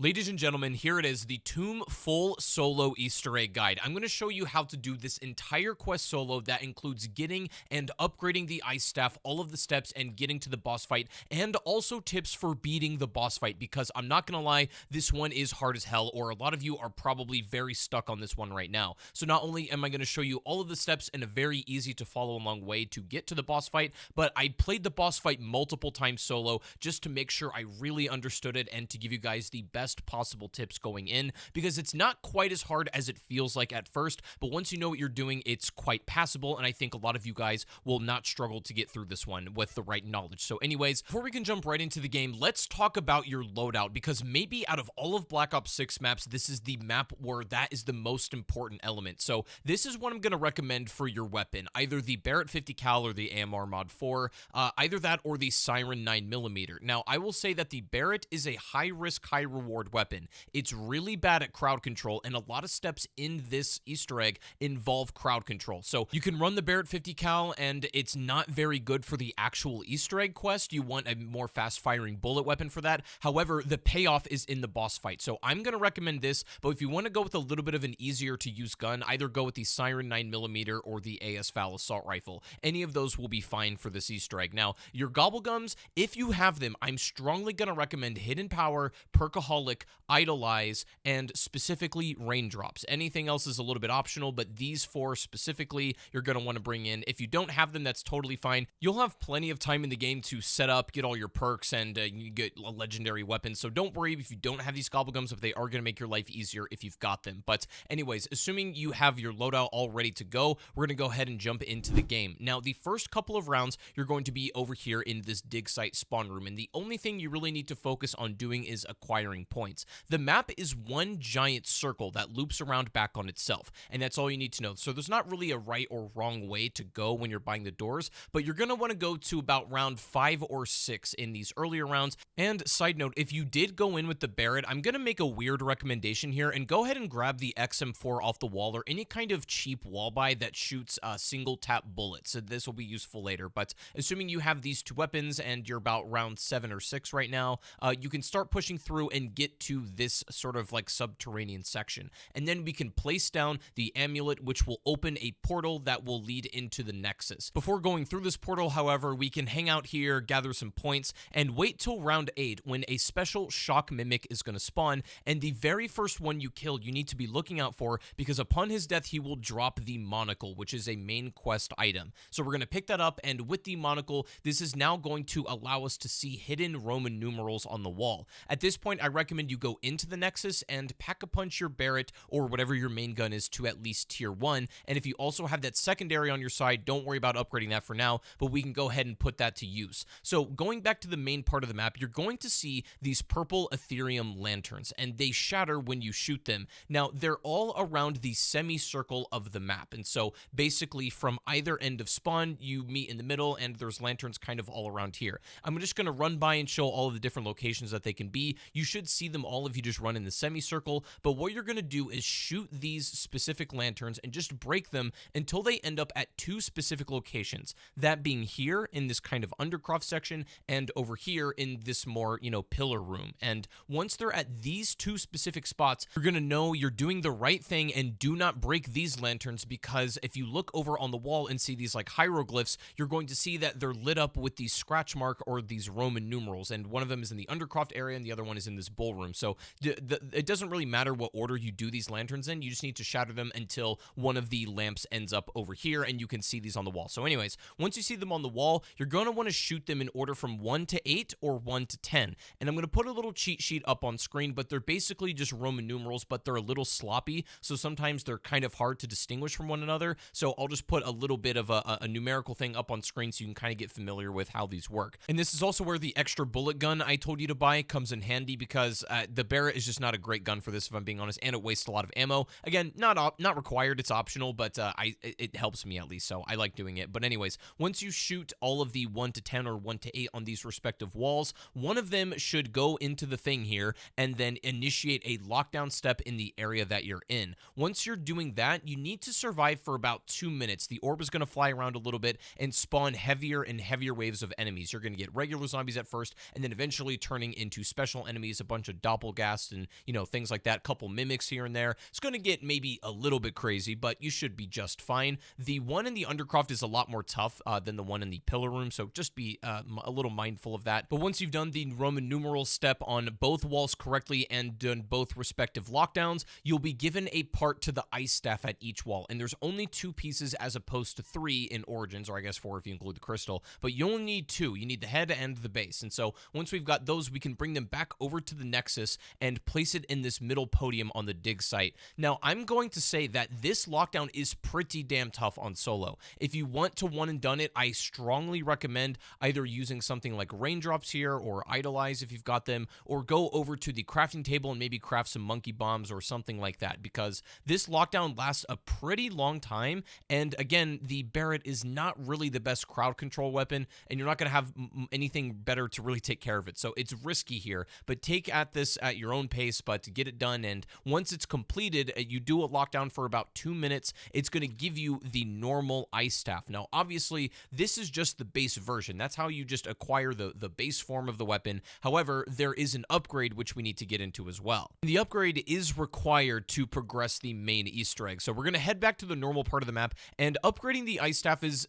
Ladies and gentlemen, here it is, the Tomb full solo Easter egg guide. I'm going to show you how to do this entire quest solo that includes getting and upgrading the ice staff, all of the steps, and getting to the boss fight, and also tips for beating the boss fight, because I'm not going to lie, this one is hard as hell, or a lot of you are probably very stuck on this one right now. So not only am I going to show you all of the steps in a very easy to follow along way to get to the boss fight, but I played the boss fight multiple times solo just to make sure I really understood it and to give you guys the best possible tips going in, because it's not quite as hard as it feels like at first, but once you know what you're doing, it's quite passable, and I think a lot of you guys will not struggle to get through this one with the right knowledge. So anyways, before we can jump right into the game, let's talk about your loadout, because maybe out of all of Black Ops 6 maps, this is the map where that is the most important element. So this is what I'm going to recommend for your weapon, either the Barrett 50 cal or the AMR Mod 4, either that or the Siren 9mm. Now, I will say that the Barrett is a high risk, high reward weapon. It's really bad at crowd control, and a lot of steps in this Easter egg involve crowd control. So you can run the Barrett 50 cal, and it's not very good for the actual Easter egg quest. You want a more fast-firing bullet weapon for that. However, the payoff is in the boss fight. So I'm going to recommend this, but if you want to go with a little bit of an easier-to-use gun, either go with the Siren 9mm or the AS Val Assault Rifle. Any of those will be fine for this Easter egg. Now, your Gobblegums, if you have them, I'm strongly going to recommend Hidden Power, Perkaholic, Idolize, and specifically Raindrops. Anything else is a little bit optional, but these four specifically you're going to want to bring in. If you don't have them, that's totally fine. You'll have plenty of time in the game to set up, get all your perks, and you get a legendary weapon, so don't worry if you don't have these Gobblegums, but they are going to make your life easier if you've got them. But anyways, assuming you have your loadout all ready to go, we're going to go ahead and jump into the game. Now, the first couple of rounds, you're going to be over here in this dig site spawn room, and the only thing you really need to focus on doing is acquiring points. The map is one giant circle that loops around back on itself, and that's all you need to know. So there's not really a right or wrong way to go when you're buying the doors, but you're going to want to go to about round 5 or 6 in these earlier rounds. And side note, if you did go in with the Barrett, I'm going to make a weird recommendation here, and go ahead and grab the XM4 off the wall or any kind of cheap wall buy that shoots single tap bullets. So this will be useful later, but assuming you have these two weapons and you're about round 7 or 6 right now, you can start pushing through and get to this sort of like subterranean section, and then we can place down the amulet, which will open a portal that will lead into the Nexus. Before going through this portal, however, we can hang out here, gather some points, and wait till round 8 when a special shock mimic is going to spawn, and the very first one you kill you need to be looking out for, because upon his death he will drop the monocle, which is a main quest item. So we're going to pick that up, and with the monocle, this is now going to allow us to see hidden Roman numerals on the wall. At this point, I recommend you go into the Nexus and pack-a-punch your Barrett or whatever your main gun is to at least tier 1, and if you also have that secondary on your side, don't worry about upgrading that for now, but we can go ahead and put that to use. So going back to the main part of the map, you're going to see these purple Ethereum lanterns, and they shatter when you shoot them. Now, they're all around the semicircle of the map, and so basically from either end of spawn, you meet in the middle, and there's lanterns kind of all around here. I'm just going to run by and show all of the different locations that they can be. You should see them all if you just run in the semicircle, but what you're going to do is shoot these specific lanterns and just break them until they end up at 2 specific locations, that being here in this kind of undercroft section and over here in this more, pillar room. And once they're at these 2 specific spots, you're going to know you're doing the right thing, and do not break these lanterns, because if you look over on the wall and see these like hieroglyphs, you're going to see that they're lit up with these scratch mark or these Roman numerals, and one of them is in the undercroft area and the other one is in this ballroom. So it doesn't really matter what order you do these lanterns in, you just need to shatter them until one of the lamps ends up over here and you can see these on the wall. So anyways, once you see them on the wall, you're going to want to shoot them in order from 1 to 8 or 1 to 10. And I'm going to put a little cheat sheet up on screen, but they're basically just Roman numerals, but they're a little sloppy, so sometimes they're kind of hard to distinguish from one another. So I'll just put a little bit of a numerical thing up on screen so you can kind of get familiar with how these work. And this is also where the extra bullet gun I told you to buy comes in handy, because the Barrett is just not a great gun for this, if I'm being honest, and it wastes a lot of ammo. Again, not required, it's optional, but it helps me at least, so I like doing it. But anyways, once you shoot all of the 1 to 10 or 1 to 8 on these respective walls, one of them should go into the thing here and then initiate a lockdown step in the area that you're in. Once you're doing that, you need to survive for about 2 minutes. The orb is going to fly around a little bit and spawn heavier and heavier waves of enemies. You're going to get regular zombies at first, and then eventually turning into special enemies, a bunch of of doppelgast and, things like that, couple mimics here and there. It's going to get maybe a little bit crazy, but you should be just fine. The one in the Undercroft is a lot more tough than the one in the Pillar Room, so just be a little mindful of that. But once you've done the Roman numeral step on both walls correctly and done both respective lockdowns, you'll be given a part to the ice staff at each wall. And there's only 2 pieces as opposed to 3 in Origins, or I guess 4 if you include the crystal, but you only need 2. You need the head and the base. And so once we've got those, we can bring them back over to the Nexus and place it in this middle podium on the dig site. Now, I'm going to say that this lockdown is pretty damn tough on solo. If you want to one and done it, I strongly recommend either using something like raindrops here or idolize if you've got them, or go over to the crafting table and maybe craft some monkey bombs or something like that, because this lockdown lasts a pretty long time. And again, the Barrett is not really the best crowd control weapon, and you're not going to have anything better to really take care of it. So it's risky here, but take at this at your own pace, but to get it done. And once it's completed, you do a lockdown for about 2 minutes. It's going to give you the normal ice staff. Now, obviously, this is just the base version. That's how you just acquire the base form of the weapon. However, there is an upgrade which we need to get into as well. The upgrade is required to progress the main Easter egg. So we're going to head back to the normal part of the map, and upgrading the ice staff is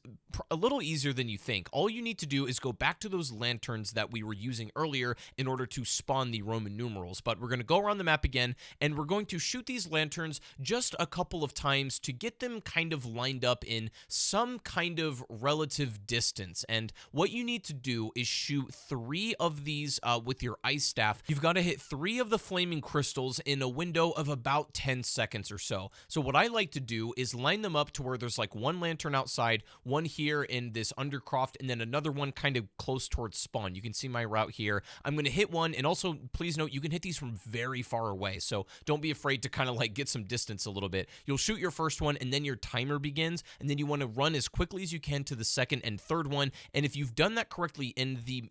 a little easier than you think. All you need to do is go back to those lanterns that we were using earlier in order to spawn the Roman numerals. But we're going to go around the map again, and we're going to shoot these lanterns just a couple of times to get them kind of lined up in some kind of relative distance. And what you need to do is shoot 3 of these with your ice staff. You've got to hit 3 of the flaming crystals in a window of about 10 seconds or so. So what I like to do is line them up to where there's like 1 lantern outside, 1 here in this Undercroft, and then another one kind of close towards spawn. You can see my route here. I'm going to hit one, and also please note you can hit these from very far away, so don't be afraid to kind of like get some distance a little bit. You'll shoot your first one, and then your timer begins, and then you want to run as quickly as you can to the second and third one. And if you've done that correctly in the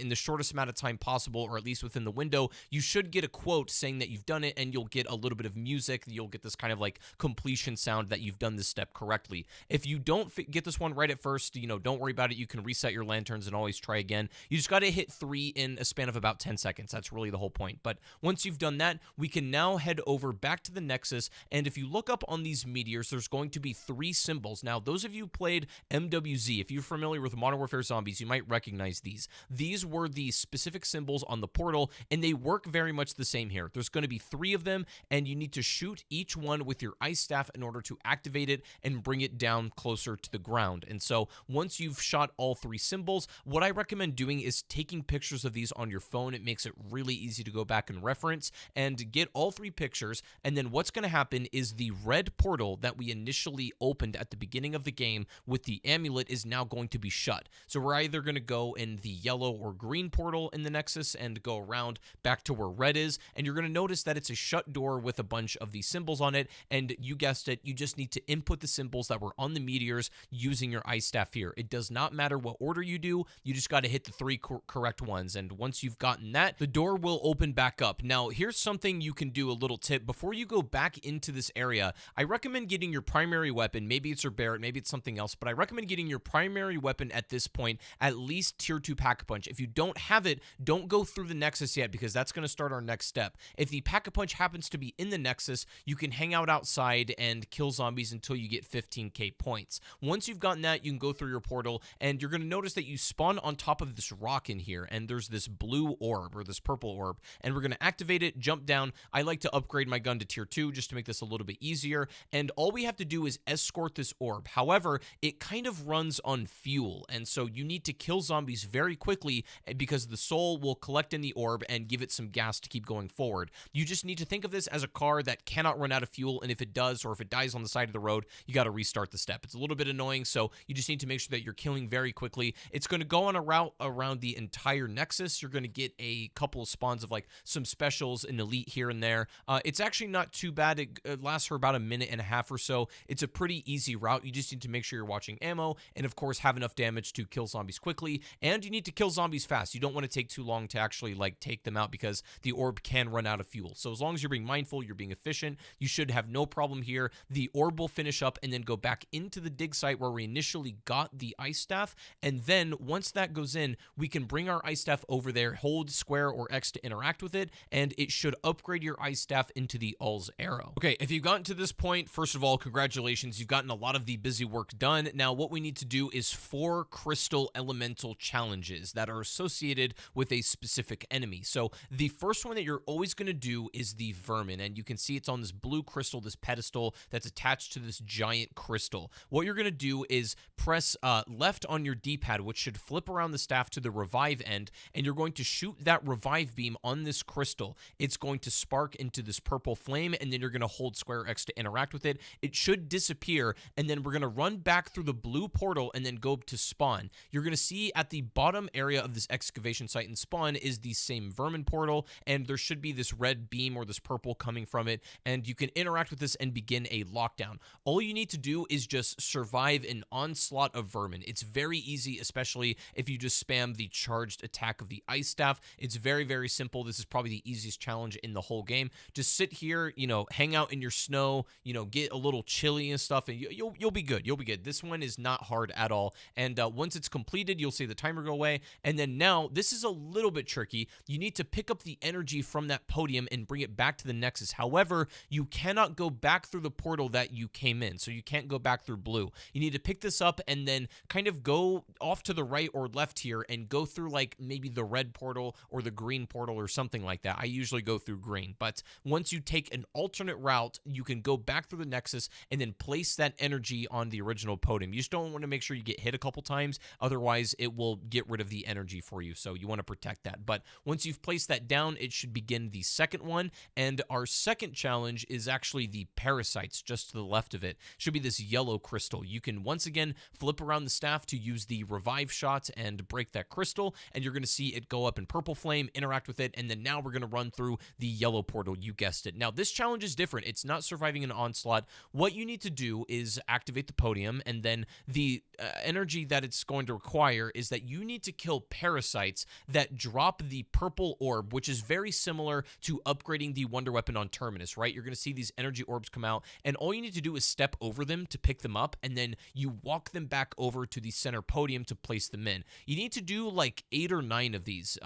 in the shortest amount of time possible, or at least within the window, you should get a quote saying that you've done it, and you'll get a little bit of music. You'll get this kind of like completion sound that you've done this step correctly. If you don't get this one right at first, don't worry about it. You can reset your lanterns and always try again. You just got to hit 3 in a span of about 10 seconds. That's really the whole point. But once you've done that, we can now head over back to the Nexus, and if you look up on these meteors, there's going to be 3 symbols. Now, those of you who played MWZ, if you're familiar with Modern Warfare Zombies, you might recognize these. These were the specific symbols on the portal, and they work very much the same here. There's going to be 3 of them, and you need to shoot each one with your ice staff in order to activate it and bring it down closer to the ground. And so once you've shot all 3 symbols, what I recommend doing is taking pictures of these on your phone. It makes it really easy to go back and reference and get all 3 pictures. And then what's going to happen is the red portal that we initially opened at the beginning of the game with the amulet is now going to be shut. So we're either going to go in the yellow or green portal in the Nexus and go around back to where red is, and you're going to notice that it's a shut door with a bunch of these symbols on it, and you guessed it, you just need to input the symbols that were on the meteors using your ice staff here. It does not matter what order you do, you just got to hit the 3 correct ones, and once you've gotten that, the door will open back up. Now, here's something you can do, a little tip. Before you go back into this area, I recommend getting your primary weapon. Maybe it's your Barrett, maybe it's something else, but I recommend getting your primary weapon at this point, at least tier 2 Pack-a-Punch. If you don't have it, don't go through the Nexus yet, because that's going to start our next step. If the Pack-a-Punch happens to be in the Nexus, you can hang out outside and kill zombies until you get 15k points. Once you've gotten that, you can go through your portal, and you're going to notice that you spawn on top of this rock in here, and there's this blue orb, or this purple orb, and we're going to activate it, jump down. I like to upgrade my gun to tier 2 just to make this a little bit easier, and all we have to do is escort this orb. However, it kind of runs on fuel, and so you need to kill zombies very quickly because the soul will collect in the orb and give it some gas to keep going forward. You just need to think of this as a car that cannot run out of fuel, and if it does, or if it dies on the side of the road, you got to restart the step. It's a little bit annoying, so you just need to make sure that you're killing very quickly. It's going to go on a route around the entire Nexus. You're going to get a couple of spawns of like some specials and elite here and there. It's actually not too bad. It lasts for about a minute and a half or so. It's a pretty easy route. You just need to make sure you're watching ammo, and of course have enough damage to kill zombies quickly, and you need to kill zombies fast. You don't want to take too long to actually like take them out, because the orb can run out of fuel. So as long as you're being mindful, you're being efficient, you should have no problem here. The orb will finish up and then go back into the dig site where we initially got the ice staff, and then once that goes in, we can bring our ice staff over there, hold square or X X to interact with it, and it should upgrade your ice staff into the All's Arrow. Okay, if you've gotten to this point, first of all, congratulations, you've gotten a lot of the busy work done. Now, what we need to do is 4 crystal elemental challenges that are associated with a specific enemy. So the first one that you're always going to do is the vermin, and you can see it's on this blue crystal, this pedestal that's attached to this giant crystal. What you're going to do is press left on your D-pad, which should flip around the staff to the revive end, and you're going to shoot that revive beam on this crystal. It's going to spark into this purple flame, and then you're going to hold square X to interact with it. It should disappear, and then we're going to run back through the blue portal and then go to spawn. You're going to see at the bottom area of this excavation site and spawn is the same vermin portal, and there should be this red beam or this purple coming from it, and you can interact with this and begin a lockdown. All you need to do is just survive an onslaught of vermin. It's very easy, especially if you just spam the charged attack of the ice staff. It's very, very simple. This is probably the easiest challenge in the whole game. Just sit here, hang out in your snow, get a little chilly and stuff, and you'll be good. You'll be good. This one is not hard at all. And once it's completed, you'll see the timer go away. And then now, this is a little bit tricky. You need to pick up the energy from that podium and bring it back to the Nexus. However, you cannot go back through the portal that you came in, so you can't go back through blue. You need to pick this up and then kind of go off to the right or left here and go through like maybe the red portal or the green portal or something like that. I usually go through green, but once you take an alternate route, you can go back through the Nexus and then place that energy on the original podium. You just don't want to make sure you get hit a couple times, otherwise it will get rid of the energy for you, so you want to protect that. But once you've placed that down, it should begin the second one, and our second challenge is actually the parasites just to the left of it. Should be this yellow crystal. You can once again flip around the staff to use the revive shot and break that crystal, and you're going to see it go up in purple flame, interact with it, and then now we're going to run through the yellow portal. You guessed it. Now, this challenge is different. It's not surviving an onslaught. What you need to do is activate the podium, and then the energy that it's going to require is that you need to kill parasites that drop the purple orb, which is very similar to upgrading the wonder weapon on Terminus, right? You're going to see these energy orbs come out, and all you need to do is step over them to pick them up, and then you walk them back over to the center podium to place them in. You need to do like 8 or 9 of these.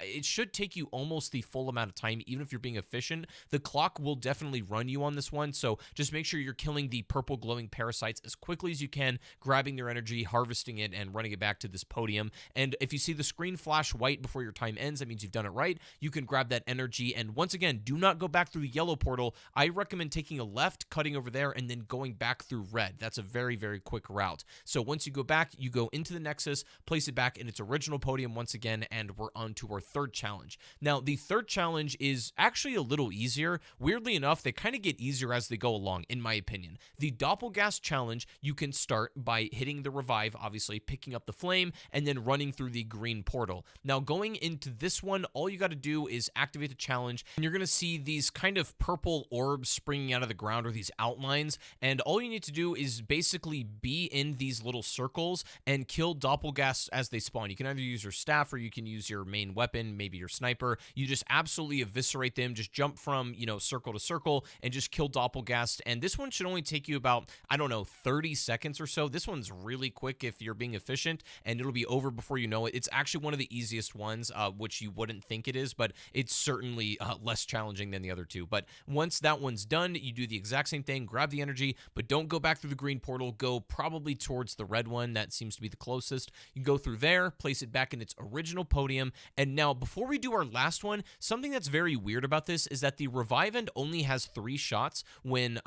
It should take you almost the full amount of time, even if you're being efficient. The clock will definitely run you on this one, so just make sure you're killing the purple glowing parasites as quickly as you can, grabbing their energy, harvesting it, and running it back to this podium. And if you see the screen flash white before your time ends, that means you've done it right. You can grab that energy, and once again, do not go back through the yellow portal. I recommend taking a left, cutting over there, and then going back through red. That's a very, very quick route. So once you go back, you go into the Nexus, place it back in its original podium once again, and we're on to our third challenge. Now, the third challenge is actually a little easier. Weirdly enough, they kind of get easier as they go along, in my opinion. The Doppelgas challenge, you can start by hitting the revive, obviously, picking up the flame, and then running through the green portal. Now, going into this one, all you got to do is activate the challenge, and you're going to see these kind of purple orbs springing out of the ground, or these outlines, and all you need to do is basically be in these little circles and kill Doppelgas as they spawn. You can either use your staff or you can use your main weapon, maybe your sniper. You just absolutely eviscerate them, just jump from, circle to circle and just kill Doppelgas. And this one should only take you about, 30 seconds or so. This one's really quick if you're being efficient, and it'll be over before you know it. It's actually one of the easiest ones, which you wouldn't think it is, but it's certainly less challenging than the other two. But once that one's done, you do the exact same thing, grab the energy, but don't go back through the green portal. Go probably towards the red one. That seems to be the closest. You go through there, place it back in its original podium. And now, before we do our last one, something that's very weird about this is that the revive end only has 3 shots when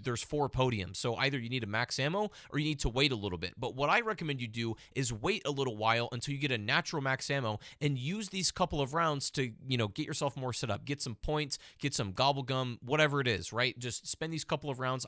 there's 4 podiums. So either you need a max ammo or you need to wait a little bit. But what I recommend you do is wait a little while until you get a natural max ammo and use these couple of rounds to, get yourself more set up, get some points, get some gobble gum, whatever it is, right? Just spend these couple of rounds,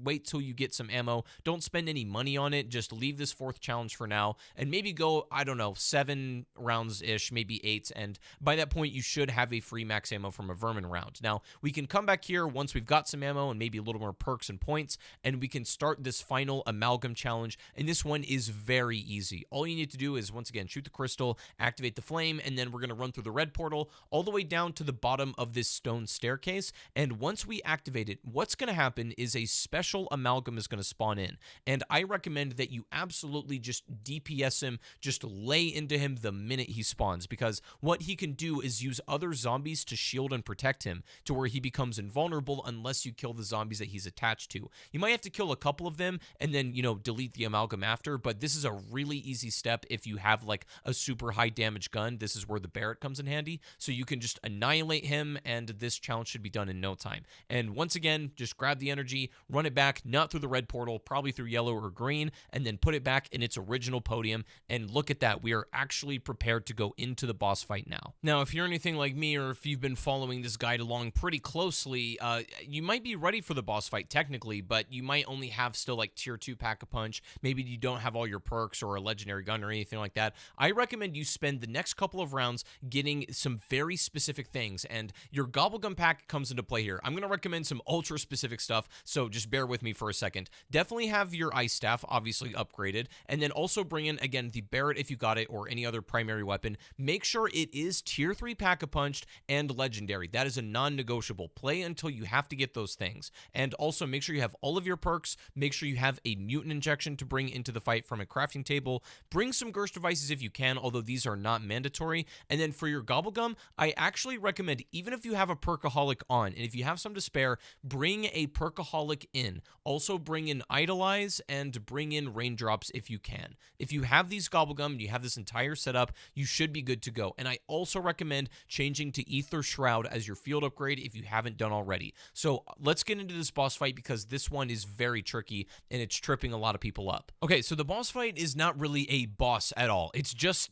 wait till you get some ammo. Don't spend any money on it. Just leave this 4th challenge for now and maybe go, 7 rounds-ish, maybe 8. And by that point, you should have a free max ammo from a vermin round. Now, we can come back here once we've got some ammo and maybe a little more perks and points, and we can start this final amalgam challenge. And this one is very easy. All you need to do is, once again, shoot the crystal, activate the flame, and then we're going to run through the red portal all the way down to the bottom of this stone staircase. And once we activate it, what's going to happen is a special amalgam is going to spawn in. And I recommend that you absolutely just DPS him, just lay into him the minute he spawns, because what he can can do is use other zombies to shield and protect him to where he becomes invulnerable unless you kill the zombies that he's attached to. You might have to kill a couple of them and then, delete the amalgam after, but this is a really easy step if you have like a super high damage gun. This is where the Barrett comes in handy. So you can just annihilate him, and this challenge should be done in no time. And once again, just grab the energy, run it back, not through the red portal, probably through yellow or green, and then put it back in its original podium. And look at that. We are actually prepared to go into the boss fight now. Now, if you're anything like me, or if you've been following this guide along pretty closely, you might be ready for the boss fight technically, but you might only have still like tier 2 pack-a-punch. Maybe you don't have all your perks or a legendary gun or anything like that. I recommend you spend the next couple of rounds getting some very specific things, and your gobblegum pack comes into play here. I'm going to recommend some ultra specific stuff, so just bear with me for a second. Definitely have your ice staff obviously upgraded, and then also bring in, again, the Barrett if you got it, or any other primary weapon. Make sure it is tier 3 pack-a-punched and legendary. That is a non-negotiable. Play until you have to get those things. And also make sure you have all of your perks. Make sure you have a mutant injection to bring into the fight from a crafting table. Bring some Gersh devices if you can, although these are not mandatory. And then for your gobblegum, I actually recommend, even if you have a perkaholic on, and if you have some to spare, bring a perkaholic in. Also bring in idolize and bring in raindrops if you can. If you have these gobblegum, you have this entire setup, you should be good to go. And I also recommend changing to Ether Shroud as your field upgrade if you haven't done already. So let's get into this boss fight, because this one is very tricky and it's tripping a lot of people up. Okay, so the boss fight is not really a boss at all. It's just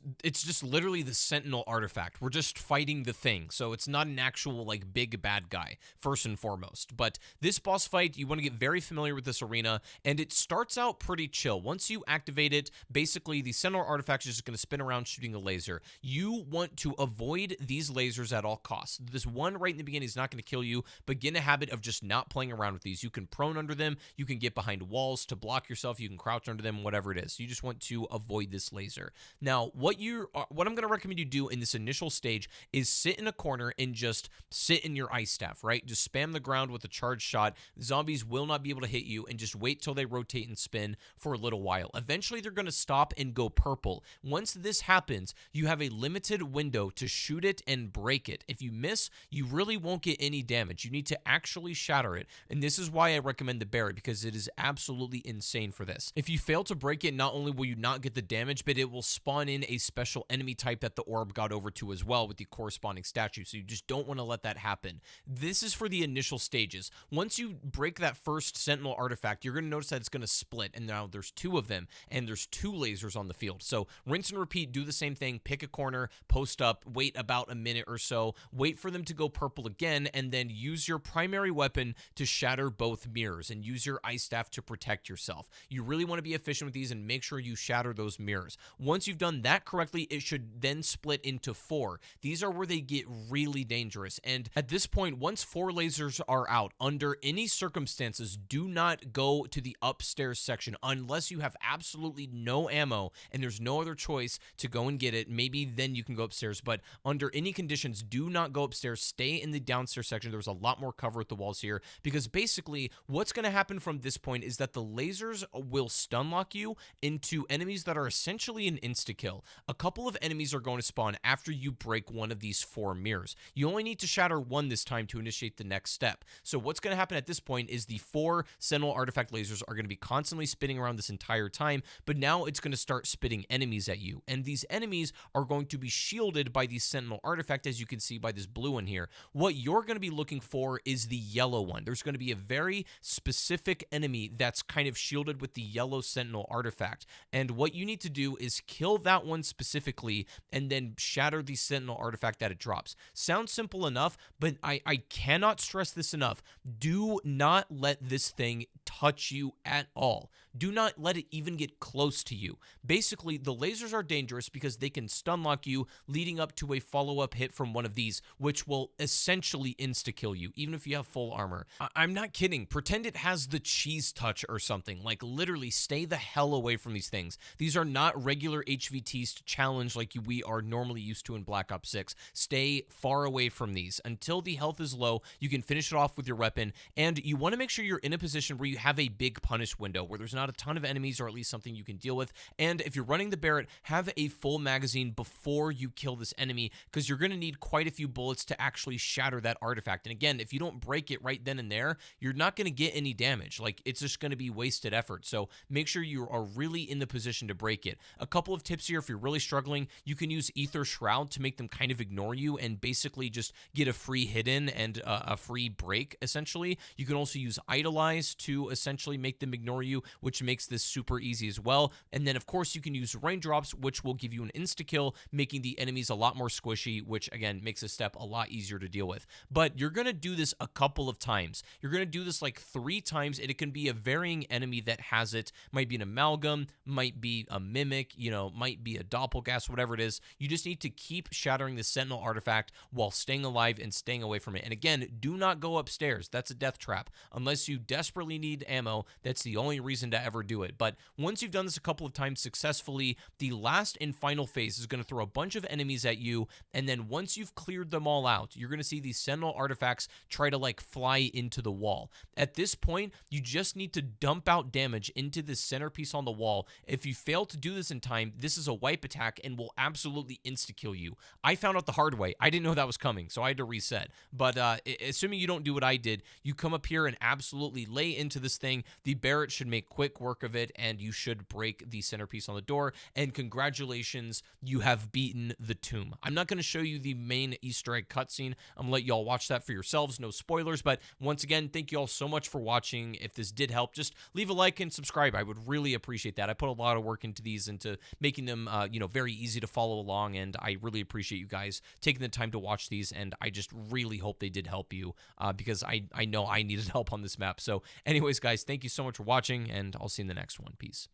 literally the Sentinel artifact. We're just fighting the thing. So it's not an actual like big bad guy first and foremost. But this boss fight, you want to get very familiar with this arena, and it starts out pretty chill. Once you activate it, basically the Sentinel artifact is just going to spin around shooting a laser. You want to avoid these lasers at all costs. This one right in the beginning is not going to kill you, but get in a habit of just not playing around with these. You can prone under them, you can get behind walls to block yourself, you can crouch under them, whatever it is. You just want to avoid this laser. Now, what I'm going to recommend you do in this initial stage is sit in a corner and just sit in your ice staff, right? Just spam the ground with a charged shot. Zombies will not be able to hit you, and just wait till they rotate and spin for a little while. Eventually, they're going to stop and go purple. Once this happens, you have a limited window to shoot it and break it. If you miss, you really won't get any damage. You need to actually shatter it, and this is why I recommend the Barrett, because it is absolutely insane for this. If you fail to break it, not only will you not get the damage, but it will spawn in a special enemy type that the orb got over to as well with the corresponding statue, so you just don't want to let that happen. This is for the initial stages. Once you break that first Sentinel artifact, you're going to notice that it's going to split, and now there's 2 of them, and there's 2 lasers on the field. So rinse and repeat, do the same thing, pick a corner, post up, wait about a minute or so, wait for them to go purple again, and then use your primary weapon to shatter both mirrors, and use your ice staff to protect yourself. You really want to be efficient with these and make sure you shatter those mirrors. Once you've done that correctly, it should then split into 4. These are where they get really dangerous, and at this point, once 4 lasers are out, under any circumstances, do not go to the upstairs section unless you have absolutely no ammo and there's no other choice to go and get it. Maybe then you can go upstairs, but under any conditions, do not go upstairs. Stay in the downstairs section. There's a lot more cover at the walls here, because basically what's going to happen from this point is that the lasers will stun lock you into enemies that are essentially an insta-kill. A couple of enemies are going to spawn after you break one of these 4 mirrors. You only need to shatter 1 this time to initiate the next step. So what's going to happen at this point is the 4 Sentinel artifact lasers are going to be constantly spinning around this entire time, but now it's going to start spitting enemies at you, and these enemies are going to be shielded by the Sentinel artifact, as you can see by this blue one here. What you're going to be looking for is the yellow one. There's going to be a very specific enemy that's kind of shielded with the yellow Sentinel artifact, and what you need to do is kill that one specifically and then shatter the Sentinel artifact that it drops. Sounds simple enough, but I cannot stress this enough. Do not let this thing touch you at all. Do not let it even get close to you. Basically, the lasers are dangerous because they can stun lock you, leading up to a follow-up hit from one of these, which will essentially insta-kill you, even if you have full armor. I'm not kidding. Pretend it has the cheese touch or something. Like, literally, stay the hell away from these things. These are not regular HVTs to challenge like we are normally used to in Black Ops 6. Stay far away from these. Until the health is low, you can finish it off with your weapon, and you want to make sure you're in a position where you you have a big punish window where there's not a ton of enemies, or at least something you can deal with. And if you're running the Barrett, have a full magazine before you kill this enemy, because you're going to need quite a few bullets to actually shatter that artifact. And again, if you don't break it right then and there, you're not going to get any damage. Like, it's just going to be wasted effort. So make sure you are really in the position to break it. A couple of tips here: if you're really struggling, you can use Ether Shroud to make them kind of ignore you and basically just get a free hit in and a free break, essentially. You can also use Idolize to essentially make them ignore you, which makes this super easy as well. And then, of course, you can use Raindrops, which will give you an insta-kill, making the enemies a lot more squishy, which, again, makes this step a lot easier to deal with. But you're going to do this a couple of times. You're going to do this like 3 times, and it can be a varying enemy that has it. Might be an amalgam, might be a mimic, might be a doppelganger, whatever it is. You just need to keep shattering the Sentinel artifact while staying alive and staying away from it. And again, do not go upstairs. That's a death trap. Unless you desperately need ammo, that's the only reason to ever do it. But once you've done this a couple of times successfully, the last and final phase is going to throw a bunch of enemies at you, and then once you've cleared them all out, you're going to see these Sentinel artifacts try to like fly into the wall. At this point, you just need to dump out damage into this centerpiece on the wall. If you fail to do this in time, this is a wipe attack and will absolutely insta-kill you. I found out the hard way. I didn't know that was coming, so I had to reset. But assuming you don't do what I did, you come up here and absolutely lay into this thing. The Barrett should make quick work of it, and you should break the centerpiece on the door. And congratulations, you have beaten the tomb. I'm not going to show you the main Easter egg cutscene. I'm going to let y'all watch that for yourselves. No spoilers, but once again, thank you all so much for watching. If this did help, just leave a like and subscribe. I would really appreciate that. I put a lot of work into these, into making them, very easy to follow along, and I really appreciate you guys taking the time to watch these, and I just really hope they did help you, because I know I needed help on this map. So anyways, guys, thank you so much for watching, and I'll see you in the next one. Peace.